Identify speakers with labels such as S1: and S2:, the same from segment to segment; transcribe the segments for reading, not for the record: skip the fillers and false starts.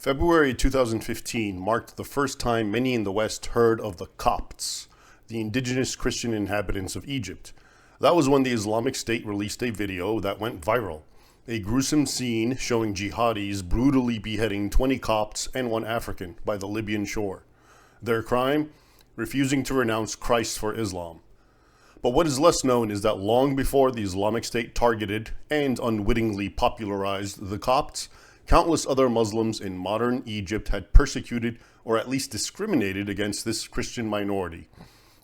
S1: February 2015 marked the first time many in the West heard of the Copts, the indigenous Christian inhabitants of Egypt. That was when the Islamic State released a video that went viral. A gruesome scene showing jihadis brutally beheading 20 Copts and one African by the Libyan shore. Their crime? Refusing to renounce Christ for Islam. But what is less known is that long before the Islamic State targeted and unwittingly popularized the Copts, countless other Muslims in modern Egypt had persecuted or at least discriminated against this Christian minority.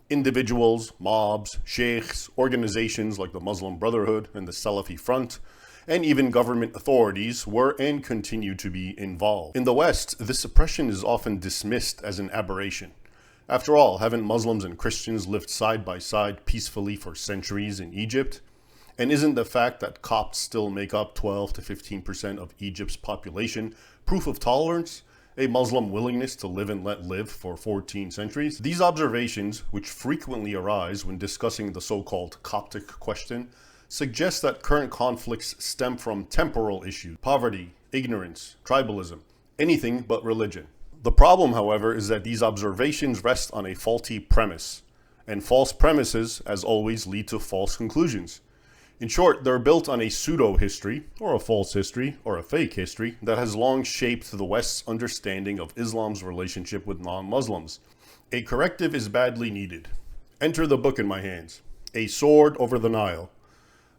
S1: Individuals, mobs, sheikhs, organizations like the Muslim Brotherhood and the Salafi Front, and even government authorities were and continue to be involved. In the West, this oppression is often dismissed as an aberration. After all, haven't Muslims and Christians lived side by side peacefully for centuries in Egypt? And isn't the fact that Copts still make up 12 to 15% of Egypt's population proof of tolerance, a Muslim willingness to live and let live for 14 centuries? These observations, which frequently arise when discussing the so-called Coptic question, suggest that current conflicts stem from temporal issues: poverty, ignorance, tribalism, anything but religion. The problem, however, is that these observations rest on a faulty premise, and false premises, as always, lead to false conclusions. In short, they're built on a pseudo-history, or a false history, or a fake history that has long shaped the West's understanding of Islam's relationship with non-Muslims. A corrective is badly needed. Enter the book in my hands, A Sword Over the Nile.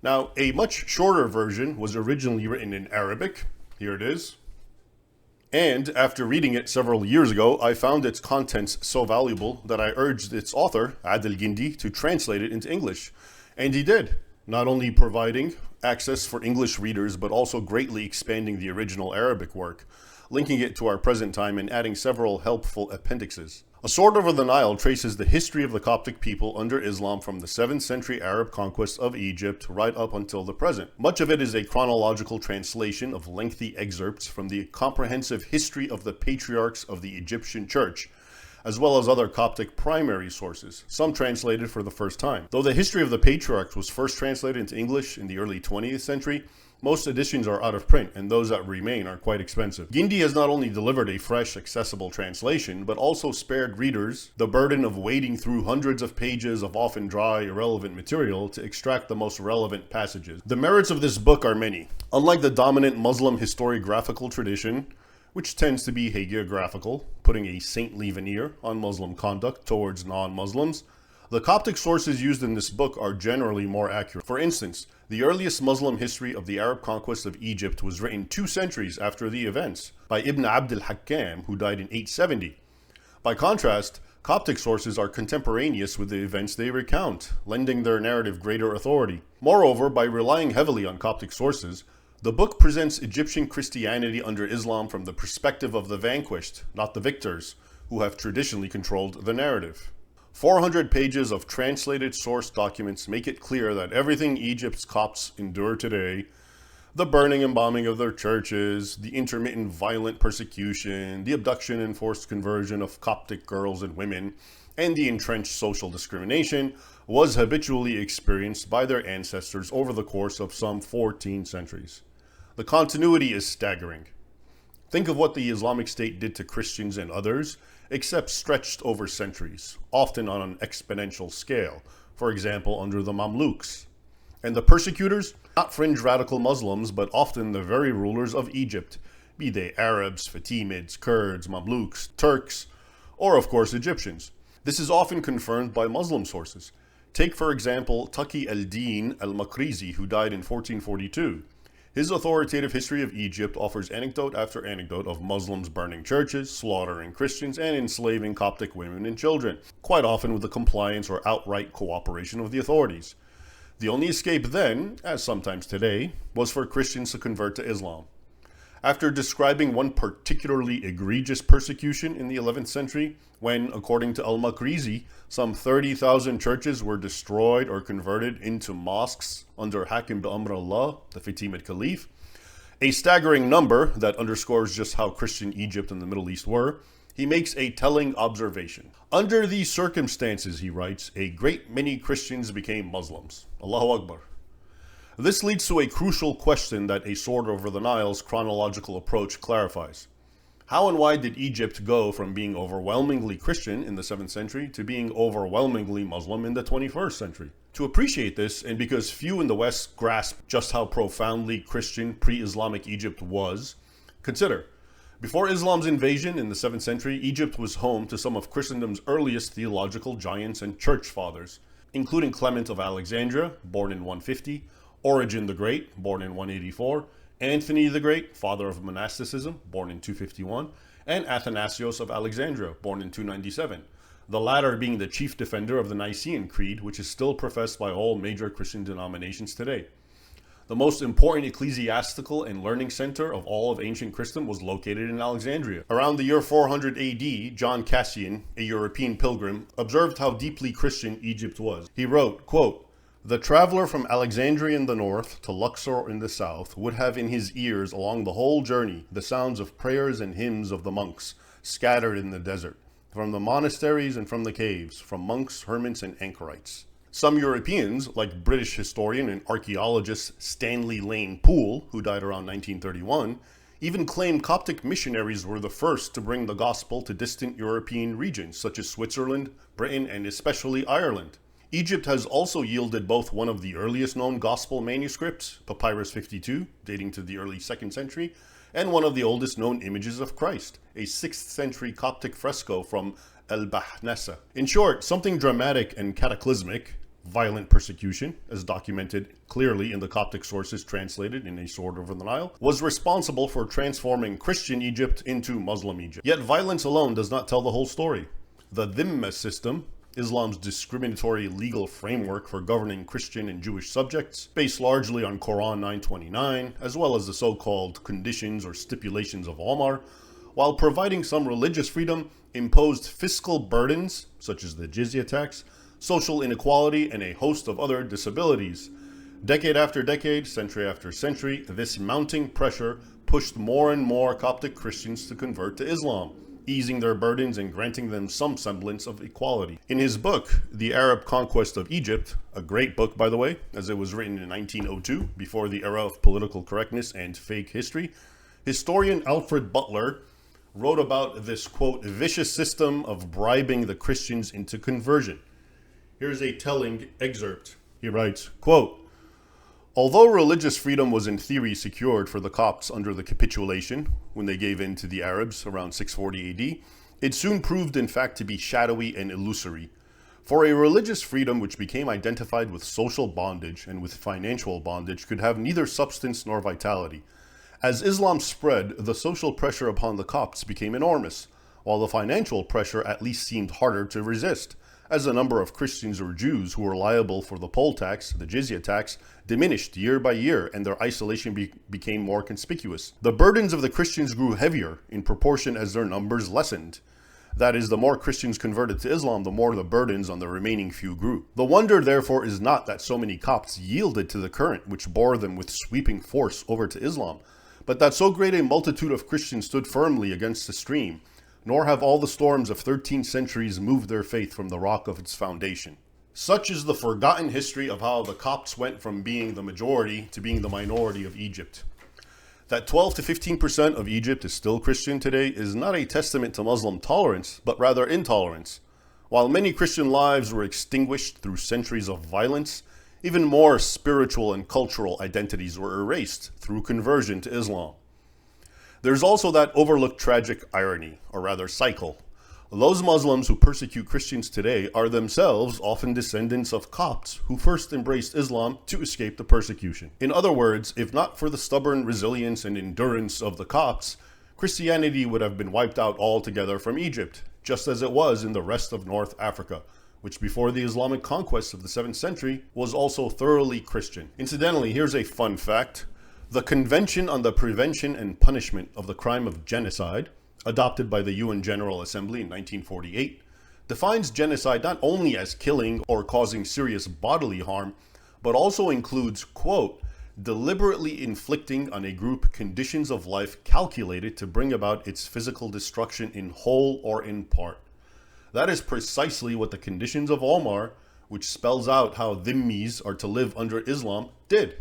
S1: Now, a much shorter version was originally written in Arabic. Here it is. And after reading it several years ago, I found its contents so valuable that I urged its author, Adel Guindy, to translate it into English. And he did. Not only providing access for English readers, but also greatly expanding the original Arabic work, linking it to our present time and adding several helpful appendixes. A Sword Over the Nile traces the history of the Coptic people under Islam from the 7th century Arab conquest of Egypt right up until the present. Much of it is a chronological translation of lengthy excerpts from the comprehensive history of the patriarchs of the Egyptian Church, as well as other Coptic primary sources, some translated for the first time. Though the history of the patriarchs was first translated into English in the early 20th century, most editions are out of print, and those that remain are quite expensive. Guindy has not only delivered a fresh, accessible translation, but also spared readers the burden of wading through hundreds of pages of often dry, irrelevant material to extract the most relevant passages. The merits of this book are many. Unlike the dominant Muslim historiographical tradition, which tends to be hagiographical, putting a saintly veneer on Muslim conduct towards non-Muslims, the Coptic sources used in this book are generally more accurate. For instance, the earliest Muslim history of the Arab conquest of Egypt was written 2 centuries after the events by Ibn Abd al-Hakam, who died in 870. By contrast, Coptic sources are contemporaneous with the events they recount, lending their narrative greater authority. Moreover, by relying heavily on Coptic sources, the book presents Egyptian Christianity under Islam from the perspective of the vanquished, not the victors, who have traditionally controlled the narrative. 400 pages of translated source documents make it clear that everything Egypt's Copts endure today, the burning and bombing of their churches, the intermittent violent persecution, the abduction and forced conversion of Coptic girls and women, and the entrenched social discrimination, was habitually experienced by their ancestors over the course of some 14 centuries. The continuity is staggering. Think of what the Islamic State did to Christians and others, except stretched over centuries, often on an exponential scale, for example under the Mamluks. And the persecutors? Not fringe radical Muslims, but often the very rulers of Egypt, be they Arabs, Fatimids, Kurds, Mamluks, Turks, or of course Egyptians. This is often confirmed by Muslim sources. Take for example Taqi al-Din al-Makrizi, who died in 1442. His authoritative history of Egypt offers anecdote after anecdote of Muslims burning churches, slaughtering Christians, and enslaving Coptic women and children, quite often with the compliance or outright cooperation of the authorities. The only escape then, as sometimes today, was for Christians to convert to Islam. After describing one particularly egregious persecution in the 11th century, when, according to al-Makrizi, some 30,000 churches were destroyed or converted into mosques under Hakim bi-Amr Allah, the Fatimid Caliph, a staggering number that underscores just how Christian Egypt and the Middle East were, he makes a telling observation. Under these circumstances, he writes, a great many Christians became Muslims. Allahu Akbar. This leads to a crucial question that A Sword Over the Nile's chronological approach clarifies. How and why did Egypt go from being overwhelmingly Christian in the 7th century to being overwhelmingly Muslim in the 21st century? To appreciate this, and because few in the West grasp just how profoundly Christian pre-Islamic Egypt was, consider, before Islam's invasion in the 7th century, Egypt was home to some of Christendom's earliest theological giants and church fathers, including Clement of Alexandria, born in 150, Origen the Great, born in 184, Anthony the Great, father of monasticism, born in 251, and Athanasius of Alexandria, born in 297, the latter being the chief defender of the Nicene Creed, which is still professed by all major Christian denominations today. The most important ecclesiastical and learning center of all of ancient Christendom was located in Alexandria. Around the year 400 AD, John Cassian, a European pilgrim, observed how deeply Christian Egypt was. He wrote, quote, "The traveler from Alexandria in the north to Luxor in the south would have in his ears along the whole journey the sounds of prayers and hymns of the monks scattered in the desert, from the monasteries and from the caves, from monks, hermits, and anchorites." Some Europeans, like British historian and archaeologist Stanley Lane Poole, who died around 1931, even claim Coptic missionaries were the first to bring the gospel to distant European regions, such as Switzerland, Britain, and especially Ireland. Egypt has also yielded both one of the earliest known gospel manuscripts, Papyrus 52, dating to the early 2nd century, and one of the oldest known images of Christ, a 6th century Coptic fresco from El Bahnesa. In short, something dramatic and cataclysmic, violent persecution, as documented clearly in the Coptic sources translated in A Sword Over the Nile, was responsible for transforming Christian Egypt into Muslim Egypt. Yet violence alone does not tell the whole story. The Dhimma system, Islam's discriminatory legal framework for governing Christian and Jewish subjects, based largely on Quran 929, as well as the so-called conditions or stipulations of Omar, while providing some religious freedom, imposed fiscal burdens, such as the jizya tax, social inequality, and a host of other disabilities. Decade after decade, century after century, this mounting pressure pushed more and more Coptic Christians to convert to Islam, easing their burdens and granting them some semblance of equality. In his book, The Arab Conquest of Egypt, a great book by the way, as it was written in 1902, before the era of political correctness and fake history, historian Alfred Butler wrote about this, quote, vicious system of bribing the Christians into conversion. Here's a telling excerpt. He writes, quote, "Although religious freedom was in theory secured for the Copts under the capitulation, when they gave in to the Arabs around 640 AD, it soon proved in fact to be shadowy and illusory. For a religious freedom which became identified with social bondage and with financial bondage could have neither substance nor vitality. As Islam spread, the social pressure upon the Copts became enormous, while the financial pressure at least seemed harder to resist, as the number of Christians or Jews who were liable for the poll tax, the jizya tax, diminished year by year, and their isolation became more conspicuous. The burdens of the Christians grew heavier in proportion as their numbers lessened. That is, the more Christians converted to Islam, the more the burdens on the remaining few grew. The wonder, therefore, is not that so many Copts yielded to the current which bore them with sweeping force over to Islam, but that so great a multitude of Christians stood firmly against the stream, nor have all the storms of 13 centuries moved their faith from the rock of its foundation. Such is the forgotten history of how the Copts went from being the majority to being the minority of Egypt. That 12 to 15% of Egypt is still Christian today is not a testament to Muslim tolerance, but rather intolerance. While many Christian lives were extinguished through centuries of violence, even more spiritual and cultural identities were erased through conversion to Islam. There's also that overlooked tragic irony, or rather cycle. Those Muslims who persecute Christians today are themselves often descendants of Copts who first embraced Islam to escape the persecution. In other words, if not for the stubborn resilience and endurance of the Copts, Christianity would have been wiped out altogether from Egypt, just as it was in the rest of North Africa, which before the Islamic conquest of the 7th century was also thoroughly Christian. Incidentally, here's a fun fact. The Convention on the Prevention and Punishment of the Crime of Genocide, adopted by the UN General Assembly in 1948, defines genocide not only as killing or causing serious bodily harm, but also includes, quote, deliberately inflicting on a group conditions of life calculated to bring about its physical destruction in whole or in part. That is precisely what the conditions of Omar, which spells out how dhimmis are to live under Islam, did.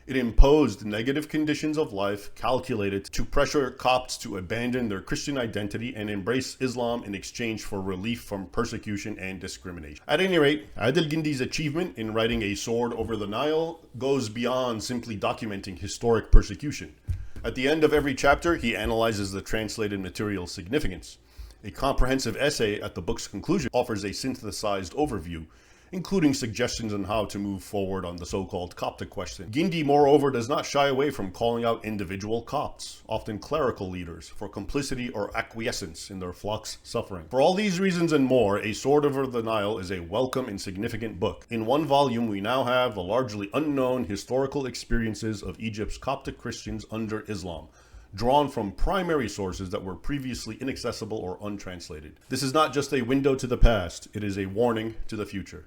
S1: It imposed negative conditions of life calculated to pressure Copts to abandon their Christian identity and embrace Islam in exchange for relief from persecution and discrimination. At any rate, Adel Guindy's achievement in writing A Sword Over the Nile goes beyond simply documenting historic persecution. At the end of every chapter, he analyzes the translated material's significance. A comprehensive essay at the book's conclusion offers a synthesized overview, including suggestions on how to move forward on the so-called Coptic question. Guindy, moreover, does not shy away from calling out individual Copts, often clerical leaders, for complicity or acquiescence in their flock's suffering. For all these reasons and more, A Sword Over the Nile is a welcome and significant book. In one volume, we now have the largely unknown historical experiences of Egypt's Coptic Christians under Islam, drawn from primary sources that were previously inaccessible or untranslated. This is not just a window to the past, it is a warning to the future.